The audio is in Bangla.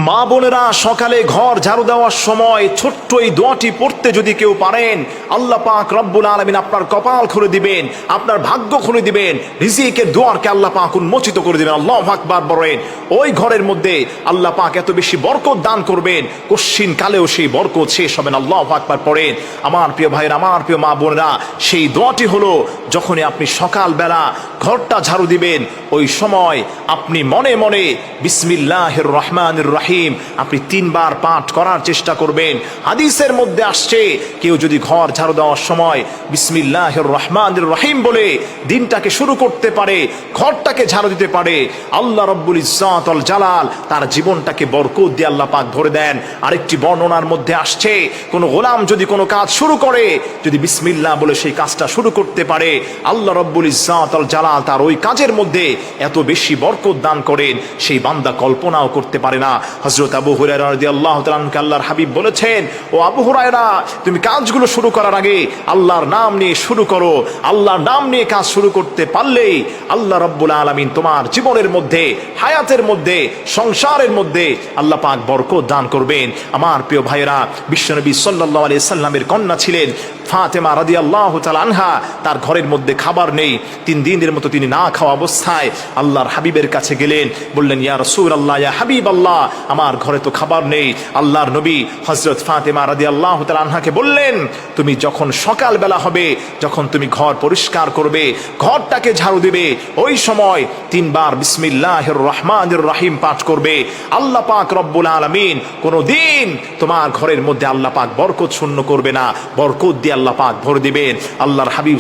মা বোনেরা, সকালে ঘর ঝাড়ু দেওয়ার সময় ছোট্ট এই দোয়াটি পড়তে যদি কেউ পারেন, আল্লাহ পাক রব্বুল আলামিন আপনার কপাল খুলে দিবেন, আপনার ভাগ্য খুলে দিবেন, রিজিকের দুয়ারকে আল্লাহ পাক উন্মোচিত করে দিবেন। আল্লাহু আকবার বলেন। ওই ঘরের মধ্যে আল্লাহ পাক এত বেশি বরকত দান করবেন, কশ্চিন কালেও সেই বরকত শেষ হবে না। আল্লাহু আকবার পড়েন। আমার প্রিয় ভাইয়েরা, আমার প্রিয় মা বোনেরা, সেই দোয়াটি হলো যখনই আপনি সকালবেলা ঘরটা ঝাড়ু দিবেন, ওই সময় আপনি মনে মনে বিসমিল্লাহির রহমানির রহিম আপনি 3 বার পাঠ করার চেষ্টা করবেন। হাদিসের মধ্যে আসছে, কেউ যদি ঘর ঝাড়ু দেওয়ার সময় বিসমিল্লাহির রহমানির রহিম বলে দিনটাকে শুরু করতে পারে, ঘরটাকে ঝাড়ু দিতে পারে, আল্লাহ রব্বুল ইজ্জত ওয়াল জালাল তার জীবনটাকে বরকত দিয়ে আল্লাহ পাক ভরে দেন। আরেকটি বর্ণনার মধ্যে আসছে, কোন গোলাম যদি কোনো কাজ শুরু করে, যদি বিসমিল্লাহ বলে সেই কাজটা শুরু করতে পারে, আল্লাহ রব্বুল ইজ্জত ওয়াল জালাল তার ওই কাজের মধ্যে এত বেশি বরকত দান করেন, সেই বান্দা কল্পনাও করতে পারে না। হযরত আবু হুরায়রা রাদিয়াল্লাহু তাআলা আনহু আল্লাহর হাবিব বলেছেন, ও আবু হুরায়রা, তুমি কাজগুলো শুরু করার আগে আল্লাহর নাম নিয়ে শুরু করো। আল্লাহর নাম নিয়ে কাজ শুরু করতে পারলেই আল্লাহ রাব্বুল আলামিন তোমার জীবনের মধ্যে, হায়াতের মধ্যে, সংসারের মধ্যে আল্লাহ পাক বরকত দান করবেন। আমার প্রিয় ভাইয়েরা, বিশ্বনবী সাল্লাল্লাহু আলাইহি সাল্লামের কন্যা ছিলেন ফাতেমা রাদিয়াল্লাহু তাআলা আনহা। তার ঘরের মধ্যে খাবার নেই, 3 দিনের মতো তিনি না খাওয়া অবস্থায় আল্লাহর হাবিবের কাছে গেলেন, বললেন, ইয়া রাসূলুল্লাহ, ইয়া হাবিবাল্লাহ, আমার ঘরে তো খাবার নেই। আল্লাহর নবী হযরত ফাতেমা রাদিয়াল্লাহু তাআলা আনহাকে বললেন, তুমি যখন সকালবেলা হবে, যখন তুমি ঘর পরিষ্কার করবে, ঘরটাকে ঝাড়ু দিবে, ওই সময় 3 বার বিসমিল্লাহির রহমানির রহিম পাঠ করবে। আল্লাহ পাক রব্বুল আলামিন কোনদিন তোমার ঘরের মধ্যে আল্লাহ পাক বরকত শূন্য করবে না, বরকত দিয়ে আল্লাহ পাক ভরে দিবেন। আল্লাহর হাবিব